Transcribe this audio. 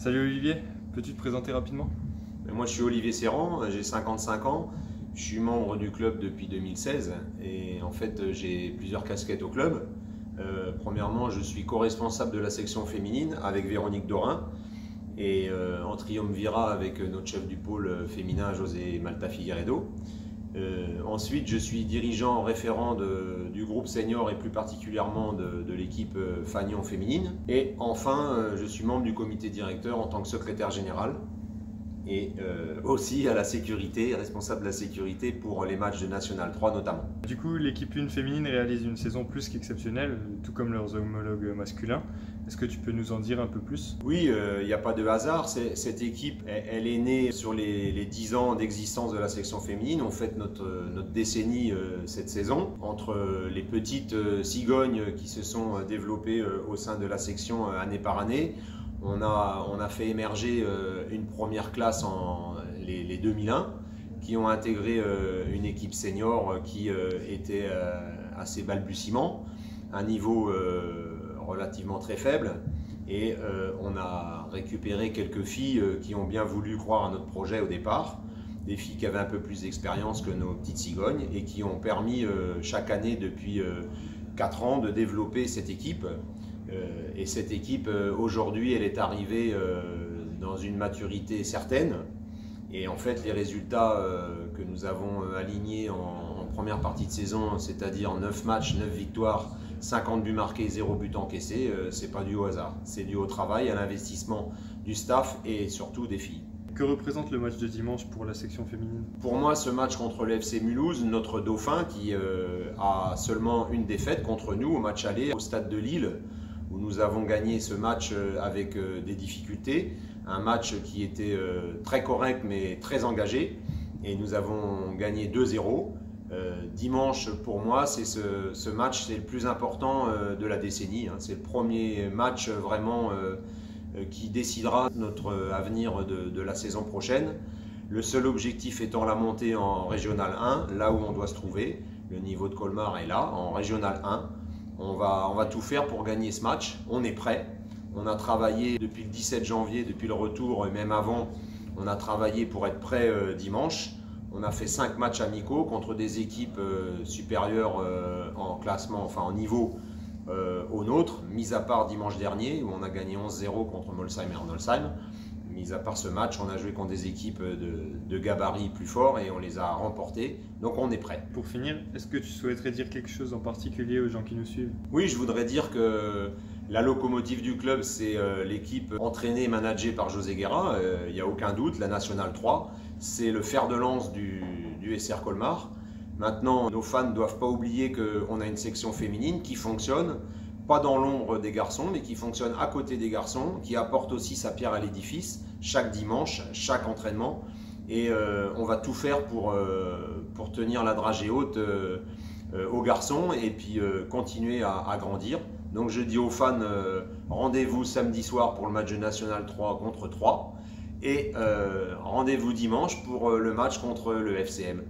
Salut Olivier, peux-tu te présenter rapidement? Moi je suis Olivier Serrand, j'ai 55 ans, je suis membre du club depuis 2016 et en fait j'ai plusieurs casquettes au club. Premièrement, je suis co-responsable de la section féminine avec Véronique Dorin et en triumvirat avec notre chef du pôle féminin José Malta Figueiredo. Ensuite, je suis dirigeant référent du groupe senior et plus particulièrement de l'équipe Fagnon féminine. Et enfin, je suis membre du comité directeur en tant que secrétaire général et aussi à la sécurité, responsable de la sécurité pour les matchs de National 3 notamment. Du coup, l'équipe 1 féminine réalise une saison plus qu'exceptionnelle, tout comme leurs homologues masculins. Est-ce que tu peux nous en dire un peu plus? Oui, il n'y a pas de hasard. Cette équipe, elle est née sur les 10 ans d'existence de la section féminine. On fête notre décennie cette saison. Entre les petites cigognes qui se sont développées au sein de la section année par année, on a fait émerger une première classe les 2001 qui ont intégré une équipe senior qui était assez balbutiement, un niveau relativement très faible, et on a récupéré quelques filles qui ont bien voulu croire à notre projet au départ, des filles qui avaient un peu plus d'expérience que nos petites cigognes et qui ont permis chaque année depuis 4 ans de développer cette équipe. Et cette équipe aujourd'hui elle est arrivée dans une maturité certaine et en fait les résultats que nous avons alignés en première partie de saison, c'est-à-dire 9 matchs, 9 victoires, 50 buts marqués, 0 but encaissé, c'est pas dû au hasard, c'est dû au travail, à l'investissement du staff et surtout des filles. Que représente le match de dimanche pour la section féminine? Pour moi, ce match contre le FC Mulhouse, notre dauphin qui a seulement une défaite contre nous au match aller au stade de Lille, où nous avons gagné ce match avec des difficultés, un match qui était très correct mais très engagé, et nous avons gagné 2-0. Dimanche, pour moi, c'est ce match, c'est le plus important de la décennie. C'est le premier match vraiment qui décidera notre avenir de la saison prochaine. Le seul objectif étant la montée en Régional 1, là où on doit se trouver. Le niveau de Colmar est là, en Régional 1. On va tout faire pour gagner ce match. On est prêt. On a travaillé depuis le 17 janvier, depuis le retour, et même avant, on a travaillé pour être prêt dimanche. On a fait 5 matchs amicaux contre des équipes supérieures en classement, enfin en niveau au nôtre, mis à part dimanche dernier où on a gagné 11-0 contre Molsheim et Arnolsheim. Mis à part ce match, on a joué contre des équipes de gabarit plus forts et on les a remportées, donc on est prêt. Pour finir, est-ce que tu souhaiterais dire quelque chose en particulier aux gens qui nous suivent? Oui, je voudrais dire que la locomotive du club, c'est l'équipe entraînée et managée par José Guerra, il n'y a aucun doute, la National 3, c'est le fer de lance du SR Colmar. Maintenant, nos fans ne doivent pas oublier qu'on a une section féminine qui fonctionne, pas dans l'ombre des garçons, mais qui fonctionne à côté des garçons, qui apporte aussi sa pierre à l'édifice, chaque dimanche, chaque entraînement. Et on va tout faire pour tenir la dragée haute aux garçons et puis continuer à grandir. Donc je dis aux fans, rendez-vous samedi soir pour le match de National 3 contre 3 et rendez-vous dimanche pour le match contre le FCM.